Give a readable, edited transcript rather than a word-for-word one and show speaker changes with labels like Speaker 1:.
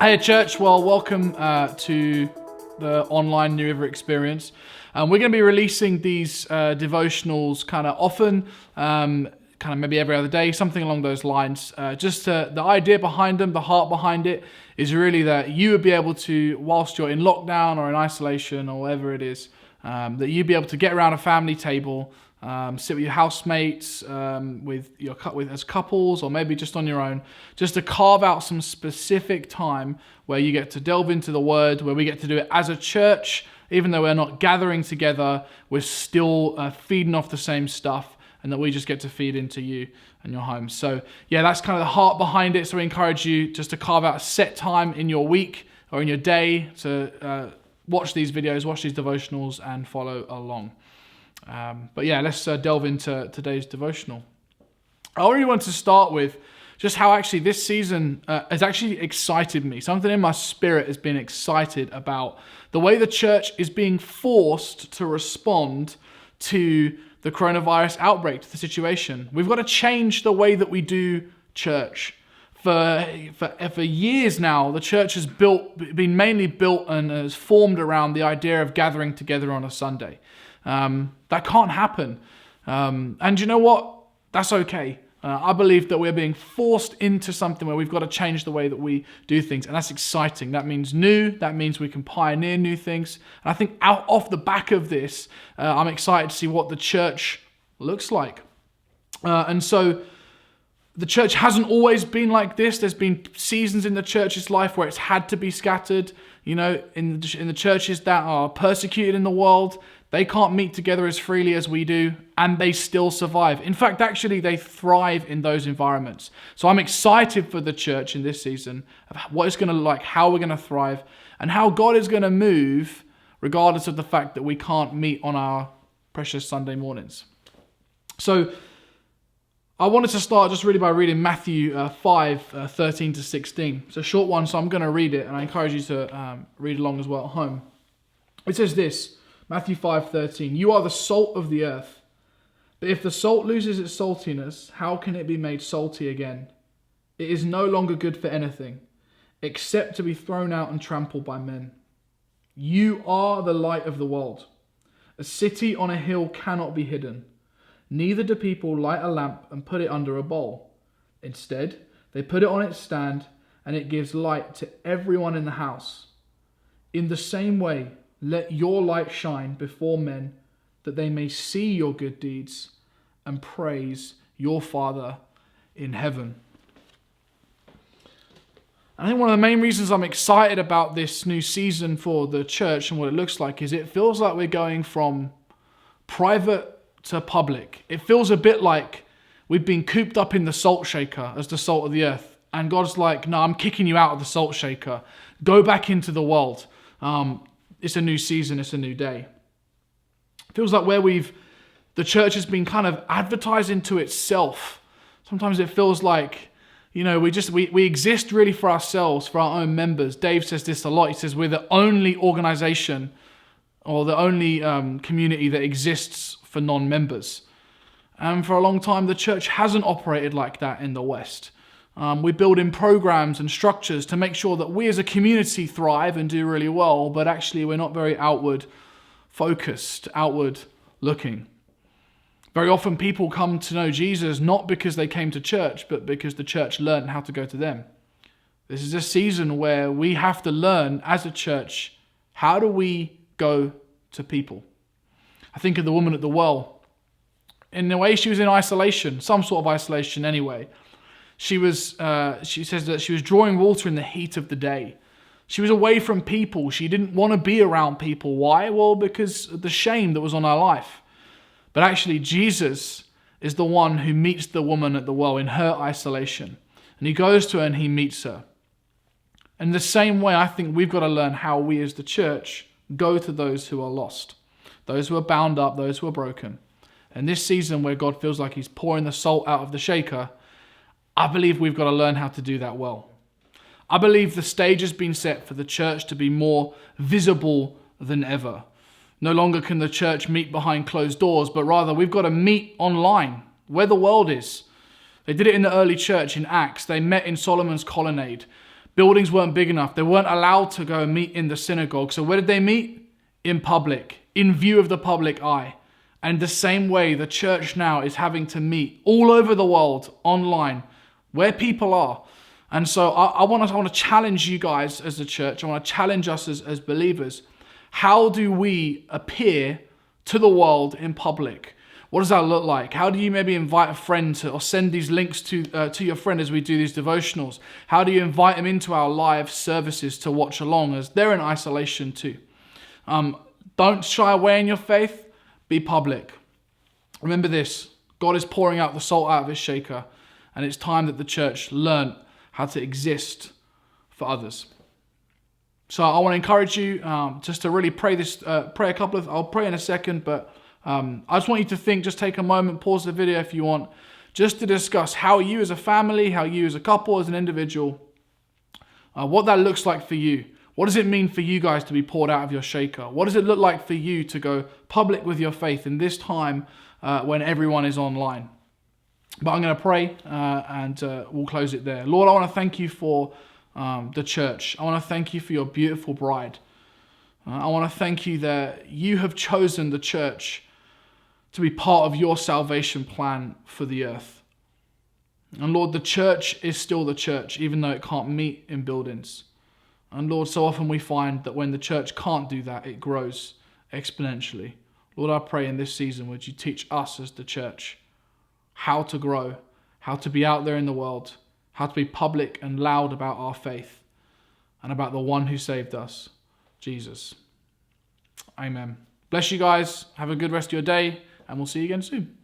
Speaker 1: Hey church, well welcome to the online New River experience. We're going to be releasing these devotionals kind of often, kind of maybe every other day, something along those lines. The idea behind them, the heart behind it, is really that you would be able to, whilst you're in lockdown or in isolation or whatever it is, that you'd be able to get around a family table, sit with your housemates, with as couples, or maybe just on your own, just to carve out some specific time where you get to delve into the Word, where we get to do it as a church. Even though we're not gathering together, we're still feeding off the same stuff, and that we just get to feed into you and your home. So yeah, that's kind of the heart behind it. So we encourage you just to carve out a set time in your week or in your day to watch these videos, watch these devotionals, and follow along. But yeah, let's delve into today's devotional. I really want to start with just how actually this season has actually excited me. Something in my spirit has been excited about the way the church is being forced to respond to the coronavirus outbreak, to the situation. We've got to change the way that we do church. For years now, the church has been mainly built and has formed around the idea of gathering together on a Sunday. That can't happen. And you know what? That's okay. I believe that we're being forced into something where we've got to change the way that we do things. And that's exciting. That means new. That means we can pioneer new things. And I think off the back of this, I'm excited to see what the church looks like. And so the church hasn't always been like this. There's been seasons in the church's life where it's had to be scattered. You know, in the churches that are persecuted in the world, they can't meet together as freely as we do, and they still survive. In fact, actually, they thrive in those environments. So I'm excited for the church in this season of what it's going to look like, how we're going to thrive, and how God is going to move regardless of the fact that we can't meet on our precious Sunday mornings. So I wanted to start just really by reading Matthew 5, 13 to 16. It's a short one, so I'm going to read it, and I encourage you to read along as well at home. It says this, Matthew 5:13, "You are the salt of the earth. But if the salt loses its saltiness, how can it be made salty again? It is no longer good for anything, except to be thrown out and trampled by men. You are the light of the world. A city on a hill cannot be hidden. Neither do people light a lamp and put it under a bowl. Instead, they put it on its stand, and it gives light to everyone in the house. In the same way, let your light shine before men, that they may see your good deeds and praise your Father in heaven." I think one of the main reasons I'm excited about this new season for the church and what it looks like is it feels like we're going from private to public. It feels a bit like we've been cooped up in the salt shaker as the salt of the earth. And God's like, no, I'm kicking you out of the salt shaker. Go back into the world. It's a new season. It's a new day. It feels like the church has been kind of advertising to itself. Sometimes it feels like, you know, we exist really for ourselves, for our own members. Dave says this a lot. He says we're the only organization or the only community that exists for non-members. And for a long time, the church hasn't operated like that in the West. We build in programs and structures to make sure that we as a community thrive and do really well, but actually we're not very outward focused, outward looking. Very often people come to know Jesus not because they came to church, but because the church learned how to go to them. This is a season where we have to learn as a church, how do we go to people? I think of the woman at the well. In a way, she was in isolation, some sort of isolation anyway. She says that she was drawing water in the heat of the day. She was away from people. She didn't want to be around people. Why? Well, because of the shame that was on her life. But actually, Jesus is the one who meets the woman at the well in her isolation. And he goes to her and he meets her. In the same way, I think we've got to learn how we as the church go to those who are lost, those who are bound up, those who are broken. And this season where God feels like he's pouring the salt out of the shaker, I believe we've got to learn how to do that well. I believe the stage has been set for the church to be more visible than ever. No longer can the church meet behind closed doors, but rather we've got to meet online, where the world is. They did it in the early church in Acts. They met in Solomon's colonnade. Buildings weren't big enough. They weren't allowed to go and meet in the synagogue. So where did they meet? In public, in view of the public eye. And the same way the church now is having to meet all over the world online, where people are. And so I want to challenge you guys as a church. I want to challenge us as believers. How do we appear to the world in public? What does that look like? How do you maybe invite a friend or send these links to your friend as we do these devotionals? How do you invite them into our live services to watch along as they're in isolation too? Don't shy away in your faith. Be public. Remember this. God is pouring out the salt out of his shaker, and it's time that the church learn how to exist for others. So I want to encourage you just to really pray this. I'll pray in a second, but I just want you to think, just take a moment, pause the video if you want, just to discuss how you as a family, how you as a couple, as an individual, what that looks like for you. What does it mean for you guys to be poured out of your shaker? What does it look like for you to go public with your faith in this time when everyone is online? But I'm going to pray and we'll close it there. Lord, I want to thank you for the church. I want to thank you for your beautiful bride. I want to thank you that you have chosen the church to be part of your salvation plan for the earth. And Lord, the church is still the church, even though it can't meet in buildings. And Lord, so often we find that when the church can't do that, it grows exponentially. Lord, I pray in this season, would you teach us as the church how to grow, how to be out there in the world, how to be public and loud about our faith and about the one who saved us, Jesus. Amen. Bless you guys. Have a good rest of your day, and we'll see you again soon.